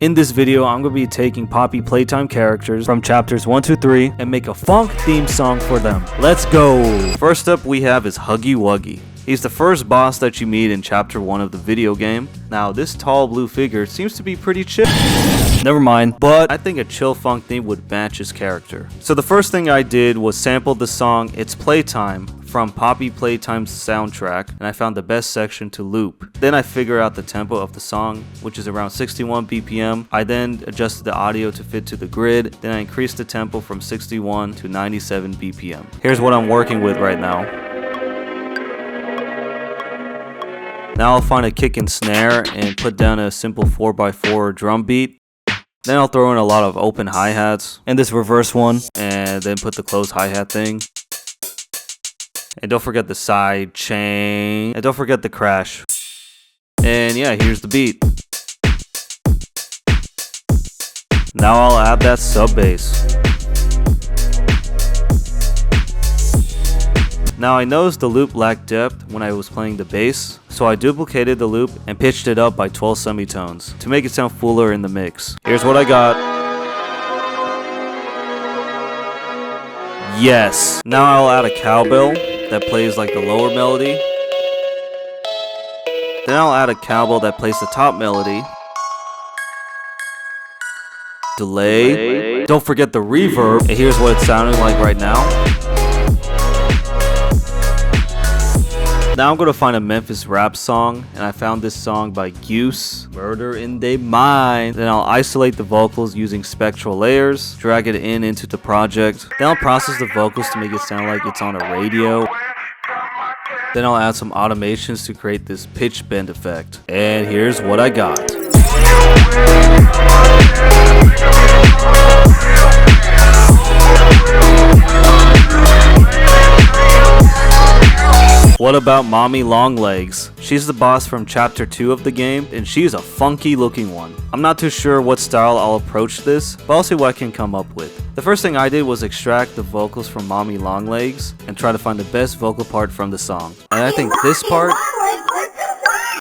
In this video, I'm going to be taking Poppy Playtime Characters from chapters 1 to 3 and make a funk theme song for them. Let's go! First up we have is Huggy Wuggy. He's the first boss that you meet in chapter 1 of the video game. Now this tall blue figure seems to be pretty chill. Never mind, but I think a chill funk theme would match his character. So the first thing I did was sample the song It's Playtime from Poppy Playtime's soundtrack, and I found the best section to loop. Then I figured out the tempo of the song, which is around 61 BPM. I then adjusted the audio to fit to the grid. Then I increased the tempo from 61 to 97 BPM. Here's what I'm working with right now. Now I'll find a kick and snare and put down a simple 4x4 drum beat. Then I'll throw in a lot of open hi-hats and this reverse one, and then put the closed hi-hat thing. And don't forget the side chain, and don't forget the crash. And yeah, here's the beat. Now I'll add that sub bass. Now I noticed the loop lacked depth when I was playing the bass, so I duplicated the loop and pitched it up by 12 semitones to make it sound fuller in the mix. Here's what I got. Yes! Now I'll add a cowbell that plays like the lower melody. Then I'll add a cowbell that plays the top melody. Delay. Don't forget the reverb. And here's what it's sounding like right now. Now I'm going to find a Memphis rap song, and I found this song by Goose, Murder in They Mind. Then I'll isolate the vocals using spectral layers, drag it into the project. Then I'll process the vocals to make it sound like it's on a radio. Then I'll add some automations to create this pitch bend effect. And here's what I got. What about Mommy Longlegs? She's the boss from chapter 2 of the game, and she's a funky looking one. I'm not too sure what style I'll approach this, but I'll see what I can come up with. The first thing I did was extract the vocals from Mommy Longlegs and try to find the best vocal part from the song. And I think this part...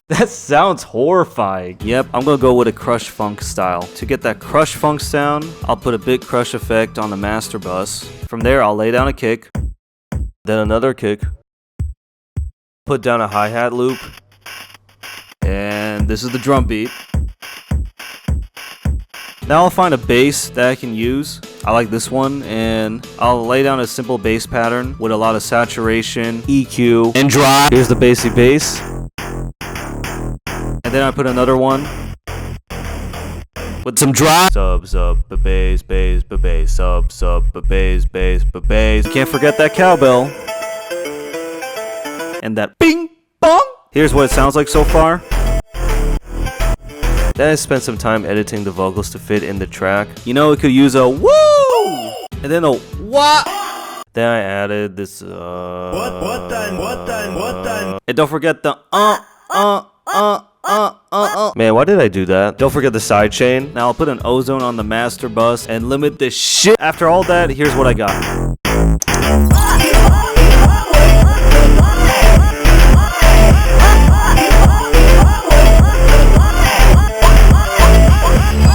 That sounds horrifying. Yep, I'm gonna go with a crush funk style. To get that crush funk sound, I'll put a big crush effect on the master bus. From there, I'll lay down a kick, then another kick, put down a hi-hat loop, and this is the drum beat. Now I'll find a bass that I can use. I like this one, and I'll lay down a simple bass pattern with a lot of saturation, EQ, and drive. Here's the bassy bass. And then I put another one with some drive. Sub, bass, bass, bass, sub, bass, bass, bass. Can't forget that cowbell. And that bing bong. Here's what it sounds like so far. Then I spent some time editing the vocals to fit in the track. You know, it could use a woo and then a what. Then I added this what time. And don't forget the Man, why did I do that? Don't forget the side chain. Now I'll put an ozone on the master bus and limit this shit. After all that, here's what I got.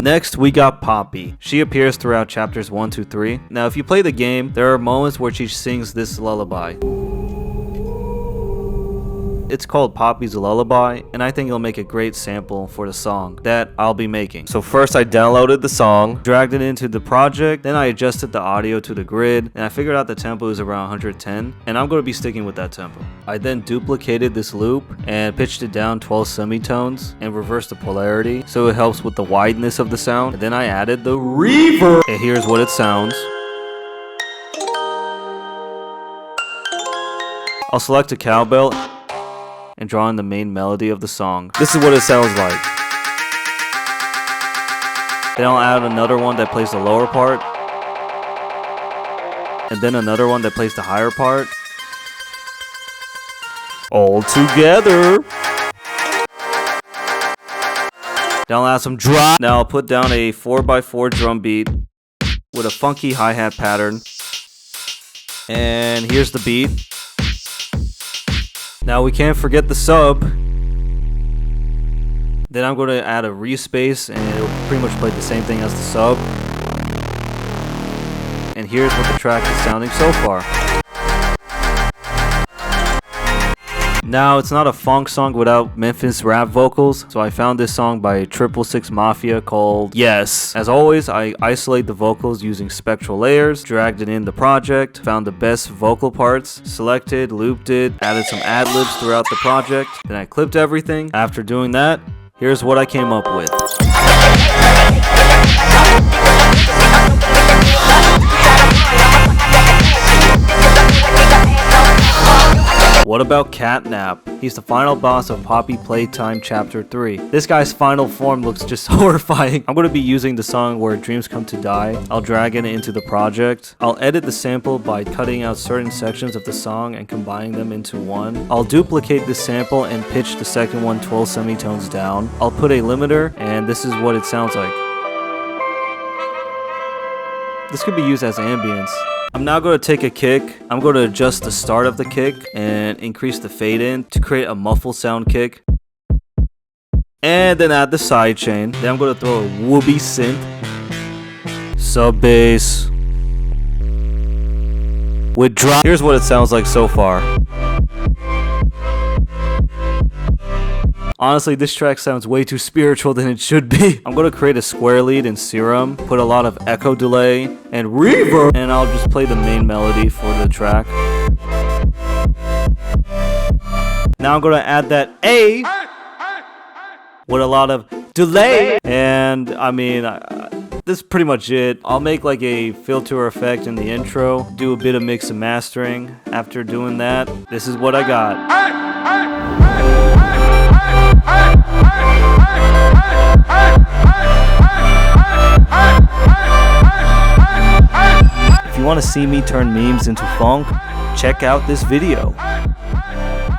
Next, we got Poppy. She appears throughout chapters 1 to 3. Now, if you play the game, there are moments where she sings this lullaby. It's called Poppy's Lullaby, and I think it'll make a great sample for the song that I'll be making. So first I downloaded the song, dragged it into the project, then I adjusted the audio to the grid, and I figured out the tempo is around 110, and I'm going to be sticking with that tempo. I then duplicated this loop and pitched it down 12 semitones and reversed the polarity so it helps with the wideness of the sound. And then I added the reverb, and here's what it sounds. I'll select a cowbell and draw in the main melody of the song. This is what it sounds like. Then I'll add another one that plays the lower part, and then another one that plays the higher part, all together. Then I'll add some drum. Now I'll put down a 4x4 drum beat with a funky hi-hat pattern, and here's the beat. Now we can't forget the sub. Then I'm going to add a respace, and it'll pretty much play the same thing as the sub. And here's what the track is sounding so far. Now, it's not a funk song without Memphis rap vocals, so I found this song by 666 Mafia called Yes. As always, I isolate the vocals using spectral layers, dragged it in the project, found the best vocal parts, selected, looped it, added some ad-libs throughout the project, then I clipped everything. After doing that, here's what I came up with. What about Catnap? He's the final boss of Poppy Playtime Chapter 3. This guy's final form looks just horrifying. I'm going to be using the song Where Dreams Come to Die. I'll drag it into the project. I'll edit the sample by cutting out certain sections of the song and combining them into one. I'll duplicate this sample and pitch the second one 12 semitones down. I'll put a limiter, and this is what it sounds like. This could be used as ambience. I'm now going to take a kick. I'm going to adjust the start of the kick and increase the fade in to create a muffled sound kick. And then add the sidechain. Then I'm going to throw a whoopee synth, sub bass with drop. Here's what it sounds like so far. Honestly, this track sounds way too spiritual than it should be. I'm going to create a square lead in Serum, put a lot of echo delay and reverb, and I'll just play the main melody for the track. Now I'm going to add that A with a lot of delay, and I mean, this is pretty much it. I'll make like a filter effect in the intro, do a bit of mix and mastering. After doing that, this is what I got. If you want to see me turn memes into funk, check out this video.